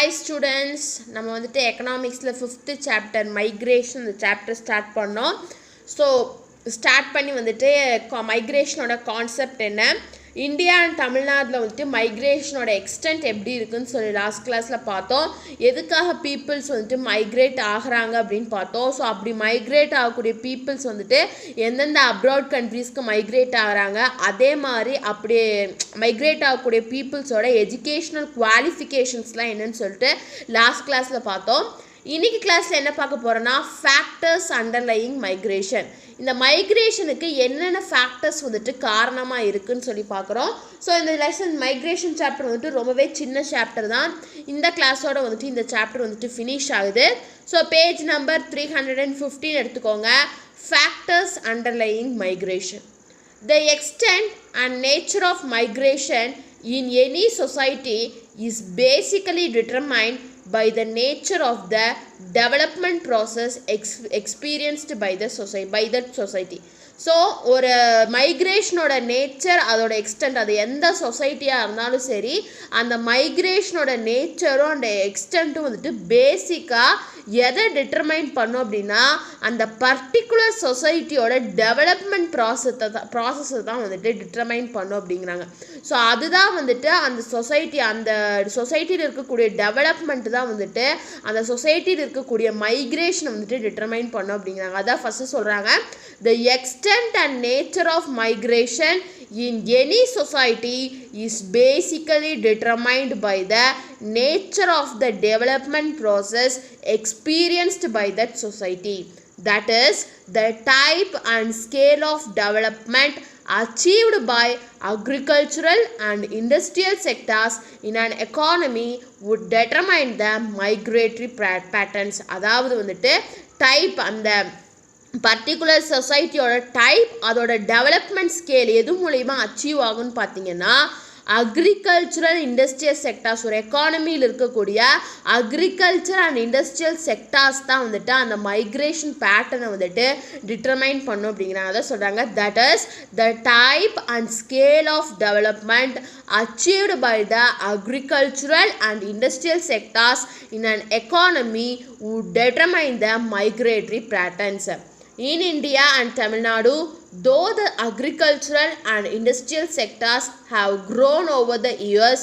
Hi students, நம்ம வந்துட்டு எக்கனாமிக்ஸில் 5th chapter migration இந்த chapter start பண்ணோம். ஸோ ஸ்டார்ட் பண்ணி வந்துட்டு மைக்ரேஷனோட கான்செப்ட் என்ன, இந்தியா அண்ட் தமிழ்நாட்டில் வந்துட்டு மைக்ரேஷனோட எக்ஸ்டென்ட் எப்படி இருக்குன்னு சொல்லி லாஸ்ட் கிளாஸில் பார்த்தோம். எதுக்காக பீப்புள்ஸ் வந்துட்டு மைக்ரேட் ஆகிறாங்க அப்படின்னு பார்த்தோம். ஸோ அப்படி மைக்ரேட் ஆகக்கூடிய பீப்புள்ஸ் வந்துட்டு எந்தெந்த அப்ராட் கண்ட்ரீஸ்க்கு மைக்ரேட் ஆகிறாங்க, அதே மாதிரி அப்படியே மைக்ரேட் ஆகக்கூடிய பீப்புள்ஸோட எஜுகேஷ்னல் குவாலிஃபிகேஷன்ஸ்லாம் என்னன்னு சொல்லிட்டு லாஸ்ட் கிளாஸில் பார்த்தோம். இன்னைக்கு கிளாஸில் என்ன பார்க்க போகிறோன்னா ஃபேக்டர்ஸ் அண்டர்லையிங் மைக்ரேஷன். இந்த மைக்ரேஷனுக்கு என்னென்ன ஃபேக்டர்ஸ் வந்துட்டு காரணமாக இருக்குதுன்னு சொல்லி பார்க்குறோம். ஸோ இந்த லெசன் மைக்ரேஷன் சாப்டர் வந்துட்டு ரொம்பவே சின்ன சாப்டர் தான். இந்த கிளாஸோட வந்துட்டு இந்த சாப்டர் வந்துட்டு ஃபினிஷ் ஆகுது. ஸோ பேஜ் நம்பர் 315 எடுத்துக்கோங்க. Factors underlying migration. The extent and nature of migration in any society is basically determined by the nature of the development process experienced by that society. So ஒரு மைக்ரேஷனோட nature, அதோட extend, அது எந்த சொசைட்டியாக இருந்தாலும் சரி, அந்த மைக்ரேஷனோட நேச்சரும் அந்த எக்ஸ்டென்ட்டும் வந்துட்டு பேசிக்காக எதை டிட்டர்மைன் பண்ணும் அப்படின்னா அந்த பர்டிகுலர் சொசைட்டியோட டெவலப்மெண்ட் ப்ராசஸை தான் வந்துட்டு டிட்டர்மைன் பண்ணும் அப்படிங்கிறாங்க. ஸோ அதுதான் வந்துட்டு அந்த சொசைட்டியில் இருக்கக்கூடிய டெவலப்மெண்ட் தான் வந்துட்டு அந்த சொசைட்டியில் இருக்கக்கூடிய மைக்ரேஷனை வந்துட்டு டிட்டர்மைன் பண்ணும் அப்படிங்கிறாங்க. அதான் ஃபஸ்ட்டு சொல்கிறாங்க, the extent and nature of migration in any society is basically determined by the nature of the development process experienced by that society. That is, the type and scale of development achieved by agricultural and industrial sectors in an economy would determine the migratory patterns. அதாவது வந்துட்டு type, அந்த particular சொசைட்டியோட type, அதோட development scale எது மூலயமா achieve ஆகும்னு பார்த்தீங்கன்னா agricultural industrial sectors, ஒரு எக்கானமியில் இருக்கக்கூடிய அக்ரிகல்ச்சர் அண்ட் இண்டஸ்ட்ரியல் செக்டார்ஸ் தான் வந்துட்டு அந்த மைக்ரேஷன் பேட்டர்னை வந்துட்டு டிட்டர்மைன் பண்ணும் அப்படிங்கிறாங்க. அதை சொல்கிறாங்க, that is the type and scale of development achieved by the agricultural and industrial sectors in an economy would determine the migratory patterns. In India and Tamil Nadu, though the agricultural and industrial sectors have grown over the years,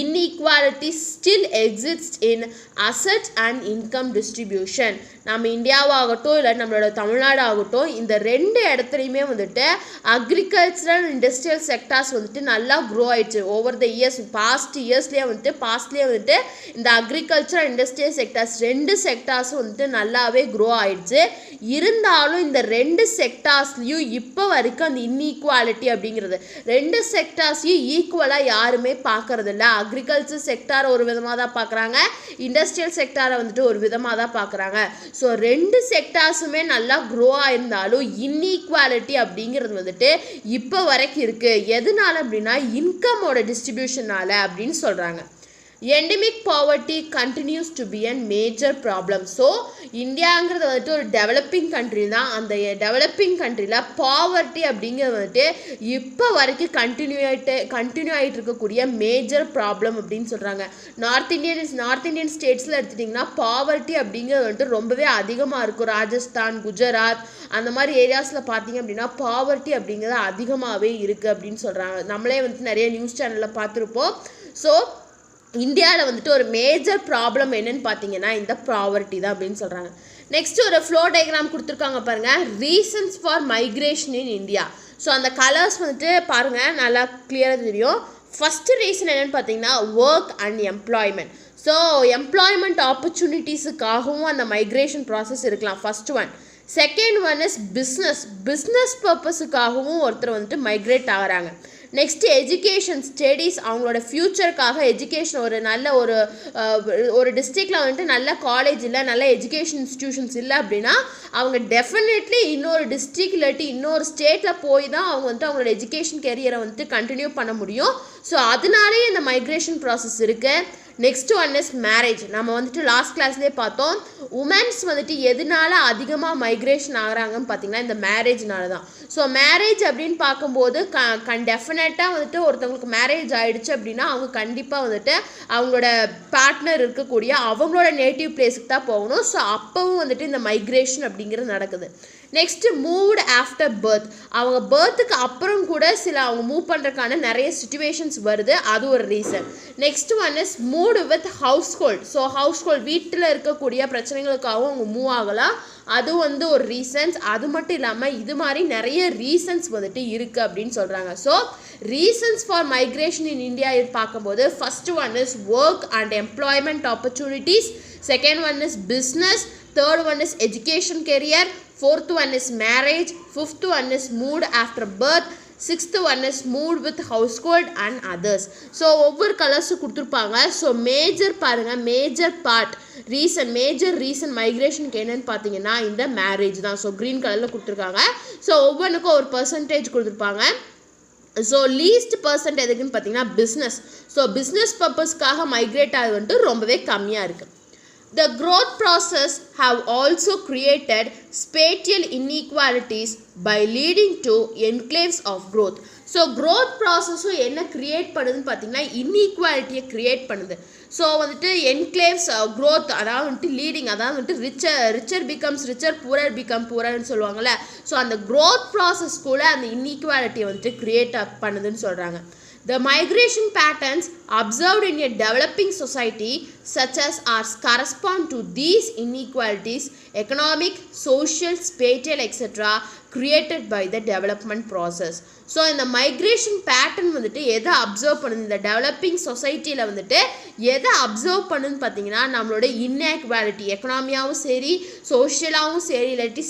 inequality still exists in asset and income distribution. நம்ம இந்தியாவாகட்டும் இல்லை நம்மளோட தமிழ்நாடு ஆகட்டும், இந்த ரெண்டு இடத்துலையுமே வந்துட்டு agricultural industrial sectors வந்துட்டு நல்லா க்ரோ ஆயிடுச்சு ஓவர் த இயர்ஸ். பாஸ்ட்லேயே வந்துட்டு இந்த அக்ரிகல்ச்சரல் இண்டஸ்ட்ரியல் செக்டார்ஸ் ரெண்டு செக்டார்ஸும் வந்துட்டு நல்லாவே க்ரோ ஆயிடுச்சு. இருந்தாலும் இந்த ரெண்டு செக்டார்ஸ்லையும் இப்போ வரைக்கும் அந்த இன்இக்வாலிட்டி அப்படிங்கிறது, ரெண்டு செக்டார்ஸையும் ஈக்குவலாக யாருமே பார்க்கறது இல்லை. அக்ரிகல்ச்சர் செக்டாரை ஒரு விதமாக தான் பார்க்குறாங்க, இண்டஸ்ட்ரியல் செக்டாரை வந்துட்டு ஒரு விதமாக தான் பார்க்குறாங்க. ஸோ ரெண்டு செக்டார்ஸுமே நல்லா க்ரோ ஆயிருந்தாலும் இன்இக்வாலிட்டி அப்படிங்கிறது வந்துட்டு இப்போ வரைக்கும் இருக்குது. எதனால அப்படின்னா இன்கமோட டிஸ்ட்ரிபியூஷனால அப்படின்னு சொல்கிறாங்க. endemic poverty continues to be a major problem. So இந்தியாங்கிறது வந்துட்டு ஒரு டெவலப்பிங் கண்ட்ரி தான். அந்த டெவலப்பிங் கண்ட்ரியில் பாவர்ட்டி அப்படிங்கிறது வந்துட்டு இப்போ வரைக்கும் கண்டினியூ ஆகிட்டு இருக்கக்கூடிய மேஜர் ப்ராப்ளம் அப்படின்னு சொல்கிறாங்க. நார்த் இந்தியன் ஸ்டேட்ஸில் எடுத்துட்டிங்கன்னா பாவர்ட்டி அப்படிங்கிறது வந்துட்டு ரொம்பவே அதிகமாக இருக்கும். ராஜஸ்தான், குஜராத் அந்த மாதிரி ஏரியாஸில் பார்த்தீங்க அப்படின்னா பாவர்ட்டி அப்படிங்கிறது அதிகமாகவே இருக்குது அப்படின்னு சொல்கிறாங்க. நம்மளே வந்துட்டு நிறைய நியூஸ் சேனலில் பார்த்துருப்போம். ஸோ இந்தியாவில் வந்துட்டு ஒரு மேஜர் ப்ராப்ளம் என்னன்னு பார்த்தீங்கன்னா இந்த ப்ராவர்ட்டி தான் அப்படின்னு சொல்கிறாங்க. நெக்ஸ்ட் ஒரு ஃப்ளோ டயக்ராம் கொடுத்துருக்காங்க பாருங்கள், reasons for migration in India. So அந்த கலர்ஸ் வந்துட்டு பாருங்கள், நல்லா கிளியராக தெரியும். ஃபஸ்ட்டு ரீசன் என்னென்னு பார்த்தீங்கன்னா work and employment. So employment ஆப்பர்ச்சுனிட்டிஸுக்காகவும் அந்த மைக்ரேஷன் ப்ராசஸ் இருக்கலாம், first one. Second one is business பர்பஸுக்காகவும் ஒருத்தர் வந்துட்டு மைக்ரேட் ஆகிறாங்க. நெக்ஸ்ட்டு எஜுகேஷன் ஸ்டடீஸ், அவங்களோட ஃப்யூச்சருக்காக எஜுகேஷன், ஒரு நல்ல ஒரு டிஸ்ட்ரிக்டில் வந்துட்டு நல்ல காலேஜ் இல்லை, நல்ல எஜுகேஷன் இன்ஸ்டிடியூஷன்ஸ் இல்லை அப்படின்னா அவங்க டெஃபினெட்லி இன்னொரு டிஸ்ட்ரிக்ட் இல்லாட்டி இன்னொரு ஸ்டேட்டில் போய் தான் அவங்க வந்துட்டு அவங்களோட எஜுகேஷன் கெரியரை வந்துட்டு கண்டினியூ பண்ண முடியும். ஸோ அதனாலே இந்த மைக்ரேஷன் ப்ராசஸ் இருக்குது. Next one is marriage. நம்ம வந்துட்டு லாஸ்ட் கிளாஸ்லேயே பார்த்தோம், உமன்ஸ் வந்துட்டு எதனால அதிகமாக மைக்ரேஷன் ஆகுறாங்கன்னு பார்த்தீங்கன்னா இந்த மேரேஜ்னால தான். ஸோ மேரேஜ் அப்படின்னு பார்க்கும்போது டெஃபினட்டாக வந்துட்டு ஒருத்தவங்களுக்கு மேரேஜ் ஆகிடுச்சு அப்படின்னா அவங்க கண்டிப்பாக வந்துட்டு அவங்களோட பார்ட்னர் இருக்கக்கூடிய அவங்களோட நேட்டிவ் பிளேஸுக்கு தான் போகணும். ஸோ அப்போவும் வந்துட்டு இந்த மைக்ரேஷன் அப்படிங்கிறது நடக்குது. Next moved after birth. அவங்க பர்த்துக்கு அப்புறம் கூட சில அவங்க மூவ் பண்ணுறதுக்கான நிறைய சுச்சுவேஷன்ஸ் வருது, அது ஒரு reason. Next one is moved with house hold. So how's hold வீட்டில் இருக்கக்கூடிய பிரச்சனைகளுக்காகவும் அவங்க மூவ் ஆகலாம், அது வந்து ஒரு ரீசன்ஸ். அது மட்டும் இல்லாமல் இது மாதிரி நிறைய ரீசன்ஸ் வந்துட்டு இருக்குது அப்படின்னு சொல்கிறாங்க. So reasons for migration in India பார்க்கும்போது first one is work and employment opportunities, second one is business, third one is education career, fourth one is marriage, fifth one is moved after birth, sixth one is moved with household and others. So ஒவ்வொரு கலர்ஸும் கொடுத்துருப்பாங்க. So major பாருங்கள், major part reason, major reason மைக்ரேஷனுக்கு என்னன்னு பார்த்தீங்கன்னா இந்த marriage தான். So green கலரில் கொடுத்துருக்காங்க. ஸோ ஒவ்வொன்றுக்கும் ஒரு பர்சன்டேஜ் கொடுத்துருப்பாங்க. ஸோ லீஸ்ட் பர்சன்ட் எதுக்குன்னு பார்த்தீங்கன்னா பிஸ்னஸ். ஸோ பிஸ்னஸ் பர்பஸ்க்காக மைக்ரேட் ஆகுது வந்துட்டு ரொம்பவே கம்மியாக இருக்குது. The growth process have also created spatial inequalities by leading to enclaves of growth. So growth ப்ராசஸும் என்ன க்ரியேட் பண்ணுதுன்னு பார்த்தீங்கன்னா இன்இக்வாலிட்டியை க்ரியேட் பண்ணுது. ஸோ வந்துட்டு என்க்ளேவ்ஸ் க்ரோத், அதாவது வந்துட்டு லீடிங், அதாவது வந்துட்டு richer becomes richer, poorer become பூரர்னு சொல்லுவாங்கள்ல. ஸோ அந்த க்ரோத் ப்ராசஸ் கூட அந்த இன்இக்வாலிட்டியை வந்துட்டு க்ரியேட் பண்ணுதுன்னு சொல்கிறாங்க. The migration patterns observed in a developing society such as ours correspond to these inequalities, economic, social, spatial, etc. created by the development process. So இந்த மைக்ரேஷன் பேட்டர்ன் வந்துட்டு எதை அப்சர்வ் பண்ணுது, இந்த டெவலப்பிங் சொசைட்டியில் வந்துட்டு எதை அப்சர்வ் பண்ணுன்னு பார்த்தீங்கன்னா நம்மளோட இன்இக்வாலிட்டி, எக்கனாமியாகவும் சரி சோஷியலாகவும் சரி இல்லாட்டி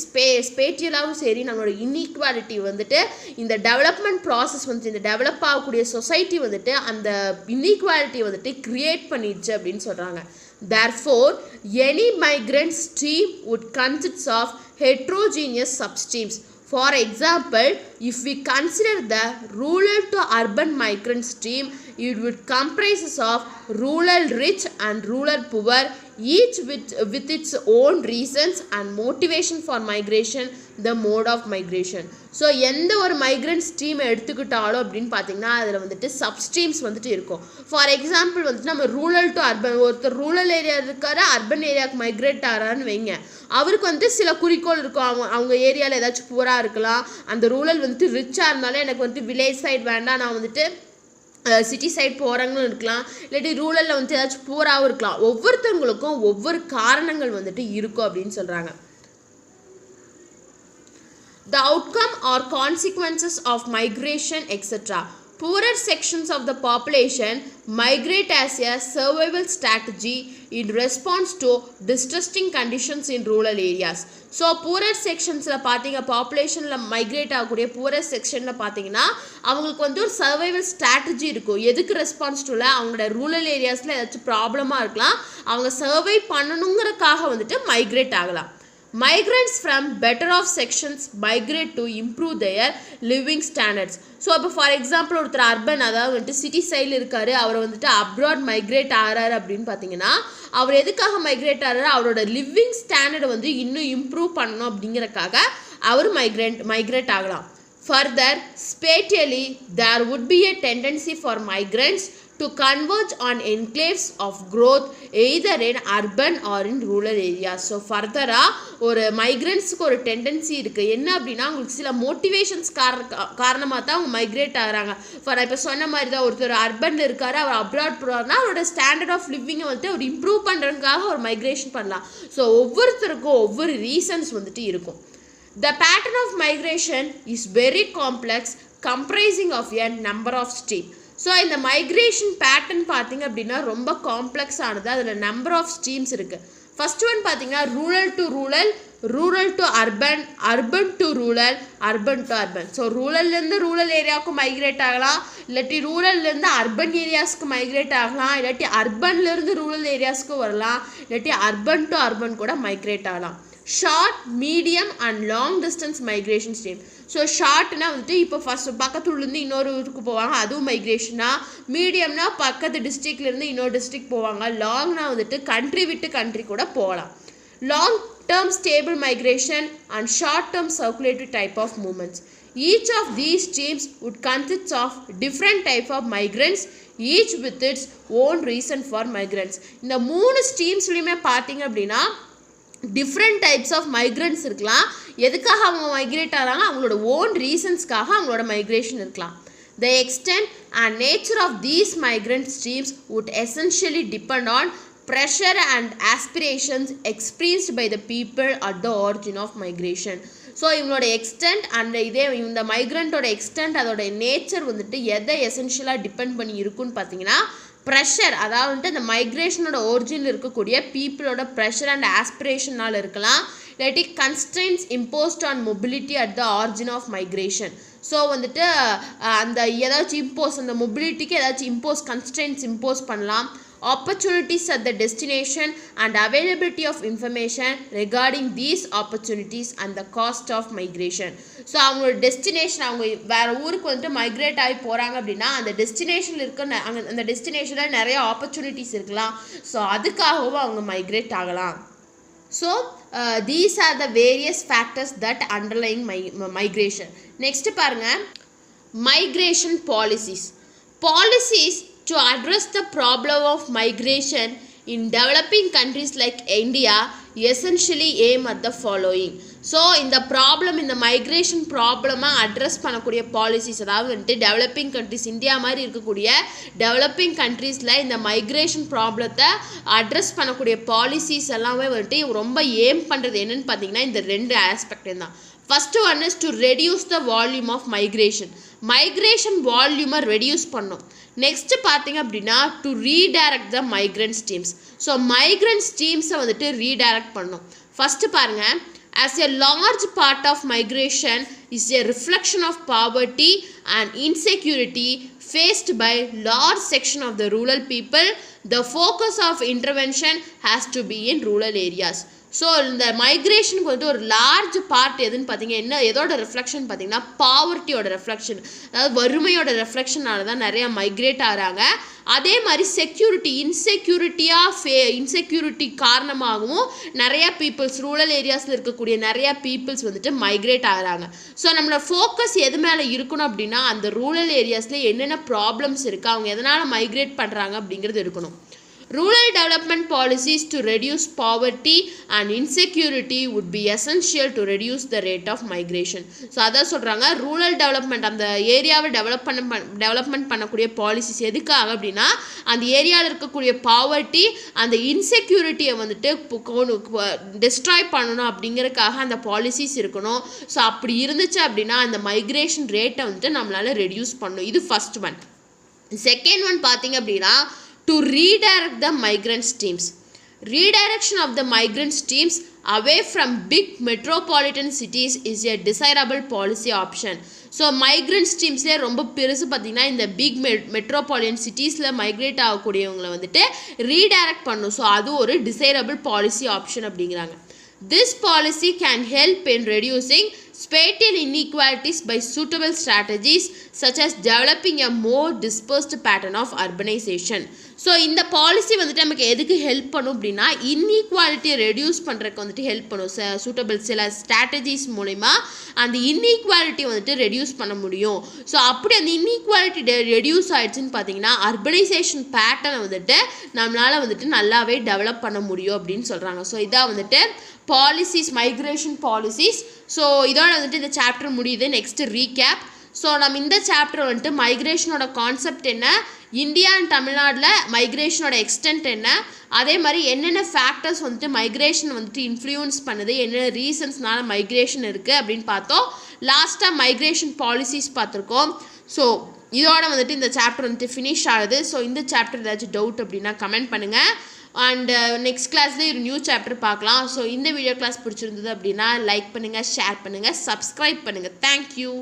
ஸ்பேட்டியலாகவும் சரி நம்மளோட இன்இக்வாலிட்டி வந்துட்டு இந்த டெவலப்மெண்ட் ப்ராசஸ் வந்துட்டு இந்த டெவலப் ஆகக்கூடிய சொசைட்டி வந்துட்டு அந்த இன்இக்வாலிட்டி வந்துட்டு கிரியேட் பண்ணிடுச்சு அப்படின்னு சொல்கிறாங்க. Therefore, any migrant stream would consist of heterogeneous substreams. For example, if we consider the rural to urban migrant stream, it would comprise of rural rich and rural poor, each with its own reasons and motivation for migration, the mode of migration. So எந்த ஒரு migrant stream எடுத்துக்கிட்டாலும் அப்படின்னு பார்த்தீங்கன்னா அதில் வந்துட்டு சப்ஸ்ட்ரீம்ஸ் வந்துட்டு இருக்கும். For example வந்துட்டு நம்ம ரூரல் டு அர்பன், ஒருத்தர் ரூரல் ஏரியா இருக்காரு அர்பன் ஏரியாவுக்கு மைக்ரேட் ஆகிறான்னு வைங்க, அவருக்கு வந்து சில குறிக்கோள் இருக்கும். அவங்க ஏரியாவில் ஏதாச்சும் பூரா இருக்கலாம், அந்த ரூரல் வந்துட்டு ரிச்சாக இருந்தாலும் எனக்கு வந்துட்டு வில்லேஜ் சைட் வேண்டாம், நான் வந்துட்டு சிட்டி சைட் போகிறாங்களும் இருக்கலாம், இல்லாட்டி ரூரலில் வந்துட்டு ஏதாச்சும் பூராவும் இருக்கலாம். ஒவ்வொருத்தவங்களுக்கும் ஒவ்வொரு காரணங்கள் வந்துட்டு இருக்கும் அப்படின்னு சொல்கிறாங்க. The outcome or consequences of migration, etc. Poorer sections of the population migrate as a survival strategy in response to distressing conditions in rural areas. So poorer செக்ஷன்ஸில் பார்த்தீங்க, பாப்புலேஷனில் மைக்ரேட் ஆகக்கூடிய பூரர் செக்ஷனில் பார்த்தீங்கன்னா அவங்களுக்கு வந்து ஒரு சர்வைவல் ஸ்ட்ராட்டஜி இருக்கும். எதுக்கு ரெஸ்பான்ஸ் டுல அவங்களோட ரூரல் ஏரியாஸில் ஏதாச்சும் ப்ராப்ளமாக இருக்கலாம், அவங்க சர்வை பண்ணணுங்கிறதுக்காக வந்துட்டு மைக்ரேட் ஆகலாம். Migrants from better off sections migrate to improve their living standards. So இப்போ ஃபார் எக்ஸாம்பிள் ஒருத்தர் அர்பன், அதாவது வந்துட்டு சிட்டி சைடில் இருக்கார், அவர் வந்துட்டு அப்ராட் மைக்ரேட் ஆகிறாரு அப்படின்னு பார்த்தீங்கன்னா அவர் எதுக்காக மைக்ரேட் ஆகிறாரு, அவரோட லிவிங் ஸ்டாண்டர்டை வந்து இன்னும் இம்ப்ரூவ் பண்ணணும் அப்படிங்கிறக்காக அவர் மைக்ரேட் ஆகலாம். Further, spatially, there would be a tendency for migrants to converge on enclaves of growth either in urban or in rural areas. So further ஒரு மைக்ரண்ட்ஸுக்கு ஒரு டெண்டன்சி இருக்குது. என்ன அப்படின்னா அவங்களுக்கு சில மோட்டிவேஷன்ஸ் காரணமாக தான் அவங்க மைக்ரேட் ஆகிறாங்க. ஃபார் இப்போ சொன்ன மாதிரி தான் ஒருத்தர் அர்பனில் இருக்கார், அவர் அப்ராட் போகிறாருன்னா அவரோட ஸ்டாண்டர்ட் ஆஃப் லிவிங்கை வந்துட்டு அவர் இம்ப்ரூவ் பண்ணுறதுக்காக ஒரு மைக்ரேஷன் பண்ணலாம். ஸோ ஒவ்வொருத்தருக்கும் ஒவ்வொரு ரீசன்ஸ் வந்துட்டு இருக்கும். The pattern of migration is very complex, comprising of a number of streams. So இந்த மைக்ரேஷன் பேட்டர்ன் பார்த்தீங்க அப்படின்னா ரொம்ப காம்ப்ளெக்ஸ் ஆனது, அதில் நம்பர் ஆஃப் ஸ்ட்ரீம்ஸ் இருக்குது. ஃபர்ஸ்ட் ஒன் பார்த்தீங்கன்னா rural to rural, rural to urban, urban to rural, urban to urban. So ரூரல்லேருந்து rural ஏரியாவுக்கு மைக்ரேட் ஆகலாம், இல்லாட்டி ரூரல்லேருந்து அர்பன் ஏரியாஸ்க்கு மைக்ரேட் ஆகலாம், இல்லாட்டி அர்பன்லேருந்து ரூரல் ஏரியாஸ்க்கு வரலாம், இல்லாட்டி அர்பன் டு அர்பன் கூட மைக்ரேட் ஆகலாம். Short medium and long distance migration stream. So ஷார்ட்னா வந்துட்டு இப்போ ஃபஸ்ட் பக்கத்துலேருந்து இன்னொரு ஊருக்கு போவாங்க, அதுவும் மைக்ரேஷனா. மீடியம்னா பக்கத்து டிஸ்ட்ரிக்ட்லேருந்து இன்னொரு டிஸ்ட்ரிக்ட் போவாங்க. லாங்னா வந்துட்டு கண்ட்ரி விட்டு கண்ட்ரி கூட போகலாம். Long term stable migration and short term circulatory type of movements. Each of these streams would consist of different type of migrants, each with its own reason for migrants. இந்த மூணு ஸ்ட்ரீம்ஸ்லையுமே பார்த்தீங்க அப்படின்னா different types of migrants இருக்கலாம். எதுக்காக அவங்க migrate ஆகிறாங்க, அவங்களோட own ரீசன்ஸ்க்காக அவங்களோட மைக்ரேஷன் இருக்கலாம். The extent and nature of these migrant streams would essentially depend on pressure and aspirations experienced by the people at the origin of migration. So இவங்களோட extend and இதே இந்த மைக்ரண்ட்டோட எக்ஸ்டென்ட் அதோட nature வந்துட்டு எதை எசென்ஷியலாக depend பண்ணி இருக்குன்னு பார்த்தீங்கன்னா ப்ரெஷர், அதாவது வந்துட்டு அந்த மைக்ரேஷனோட ஒரிஜினில் இருக்கக்கூடிய பீப்புளோட ப்ரெஷர் அண்ட் ஆஸ்பிரேஷனால் இருக்கலாம். இல்லாட்டி constraints imposed on mobility at the origin of migration. So வந்துட்டு அந்த ஏதாச்சும் இம்போஸ், அந்த மொபிலிட்டிக்கு ஏதாச்சும் கன்ஸ்ட்ரெயின்ஸ் இம்போஸ் பண்ணலாம். Opportunities at the destination and availability of information regarding these opportunities and the cost of migration. So அவங்களோட டெஸ்டினேஷன், அவங்க வேறு ஊருக்கு வந்துட்டு மைக்ரேட் ஆகி போகிறாங்க அப்படின்னா அந்த டெஸ்டினேஷனில் இருக்க அந்த டெஸ்டினேஷனில் நிறைய ஆப்பர்ச்சுனிட்டிஸ் இருக்கலாம். ஸோ அதுக்காகவும் அவங்க மைக்ரேட் ஆகலாம். So these are the various factors that underlying migration. Next பாருங்கள், migration policies. To address the problem of migration in developing countries like India essentially aim at the following. So இந்த problem, இந்த migration ப்ராப்ளமாக address பண்ணக்கூடிய policies, அதாவது வந்துட்டு developing countries, India மாதிரி இருக்கக்கூடிய developing கண்ட்ரீஸில் இந்த மைக்ரேஷன் ப்ராப்ளத்தை அட்ரஸ் பண்ணக்கூடிய பாலிசிஸ் எல்லாமே வந்துட்டு ரொம்ப ஏம் பண்ணுறது என்னென்னு பார்த்தீங்கன்னா இந்த ரெண்டு ஆஸ்பெக்ட் தான். First one is to reduce the volume of migration வால்யூமை ரெடியூஸ் பண்ணும். நெக்ஸ்ட்டு பார்த்தீங்க அப்படின்னா to redirect the migrant streams. So migrant ஸ்ட்ரீம்ஸை வந்துட்டு ரீடைரக்ட் பண்ணும். ஃபஸ்ட்டு பாருங்கள், as a large part of migration is a reflection of poverty and insecurity faced by large section of the rural people, the focus of intervention has to be in rural areas. So இந்த மைக்ரேஷனுக்கு வந்துட்டு ஒரு large part எதுன்னு பார்த்தீங்கன்னா எதோட reflection பார்த்தீங்கன்னா பாவர்ட்டியோட reflection, அதாவது வறுமையோட ரெஃப்ளெக்ஷனால தான் நிறையா மைக்ரேட் ஆகிறாங்க. அதே மாதிரி இன்செக்யூரிட்டி காரணமாகவும் நிறையா பீப்புள்ஸ், ரூரல் ஏரியாஸில் இருக்கக்கூடிய நிறையா பீப்புள்ஸ் வந்துட்டு மைக்ரேட் ஆகிறாங்க. ஸோ நம்மளோட ஃபோக்கஸ் எது மேலே இருக்கணும் அப்படின்னா அந்த ரூரல் ஏரியாஸில் என்னென்ன ப்ராப்ளம்ஸ் இருக்குது, அவங்க எதனால் மைக்ரேட் பண்ணுறாங்க அப்படிங்கிறது இருக்கணும். Rural development policies to reduce poverty and insecurity would be essential to reduce the rate of migration. So அதான் சொல்கிறாங்க, ரூரல் டெவலப்மெண்ட், அந்த ஏரியாவை டெவலப்மெண்ட் பண்ணக்கூடிய பாலிசிஸ் எதுக்காக அப்படின்னா அந்த ஏரியாவில் இருக்கக்கூடிய பாவர்ட்டி, அந்த இன்செக்யூரிட்டியை வந்துட்டு டிஸ்ட்ராய் பண்ணணும் அப்படிங்கிறதுக்காக அந்த பாலிசிஸ் இருக்கணும். ஸோ அப்படி இருந்துச்சு அப்படின்னா அந்த மைக்ரேஷன் ரேட்டை வந்துட்டு நம்மளால் ரெடியூஸ் பண்ணணும். இது ஃபஸ்ட் ஒன். செகண்ட் ஒன் பார்த்தீங்க அப்படின்னா to redirect the migrant streams. Redirection of the migrant streams away from big metropolitan cities is a desirable policy option. So migrant ஸ்ட்ரீம்ஸ்லேயே ரொம்ப பெருசு பார்த்திங்கன்னா இந்த பிக் மெட்ரோபாலியன் சிட்டிஸில் மைக்ரேட் ஆகக்கூடியவங்களை வந்துட்டு ரீடைரக்ட் பண்ணும். ஸோ அது ஒரு டிசைரபிள் பாலிசி ஆப்ஷன் அப்படிங்கிறாங்க. This policy can help in reducing spatial inequalities by suitable strategies such as developing a more dispersed pattern of urbanization. So இந்த பாலிசி வந்துட்டு நமக்கு எதுக்கு ஹெல்ப் பண்ணும் அப்படின்னா இன்இக்வாலிட்டியை ரெடியூஸ் பண்ணுறதுக்கு வந்துட்டு ஹெல்ப் பண்ணும். சூட்டபிள் சில ஸ்ட்ராட்டஜிஸ் மூலிமா அந்த இன்இக்வாலிட்டி வந்துட்டு ரெடியூஸ் பண்ண முடியும். ஸோ அப்படி அந்த இன்இக்வாலிட்டி ரெடியூஸ் ஆகிடுச்சுன்னு பார்த்தீங்கன்னா அர்பனைசேஷன் பேட்டர்னை வந்துட்டு நம்மளால் வந்துட்டு நல்லாவே டெவலப் பண்ண முடியும் அப்படின்னு சொல்கிறாங்க. ஸோ இதான் வந்துட்டு பாலிசிஸ், மைக்ரேஷன் பாலிசிஸ். ஸோ இதோட வந்துட்டு இந்த சாப்டர் முடியுது. Next recap. ஸோ நம்ம இந்த சாப்டர் வந்துட்டு மைக்ரேஷனோட கான்செப்ட் என்ன, இந்தியா அண்ட் தமிழ்நாட்டில் மைக்ரேஷனோட எக்ஸ்டென்ட் என்ன, அதே மாதிரி என்னென்ன ஃபேக்டர்ஸ் வந்துட்டு மைக்ரேஷன் வந்துட்டு இன்ஃப்ளூயன்ஸ் பண்ணுது, என்னென்ன ரீசன்ஸ்னால மைக்ரேஷன் இருக்குது அப்படின்னு பார்த்தோம். லாஸ்ட்டாக மைக்ரேஷன் பாலிசிஸ் பார்த்துருக்கோம். ஸோ இதோட வந்துட்டு இந்த சாப்டர் வந்துட்டு ஃபினிஷ் ஆகுது. ஸோ இந்த சாப்டர் ஏதாச்சும் டவுட் அப்படின்னா கமெண்ட் பண்ணுங்கள். அண்ட் நெக்ஸ்ட் கிளாஸ்லேயே ஒரு நியூ சாப்டர் பார்க்கலாம். ஸோ இந்த வீடியோ கிளாஸ் பிடிச்சிருந்தது அப்படின்னா லைக் பண்ணுங்கள், ஷேர் பண்ணுங்கள், சப்ஸ்கிரைப் பண்ணுங்கள். தேங்க்யூ.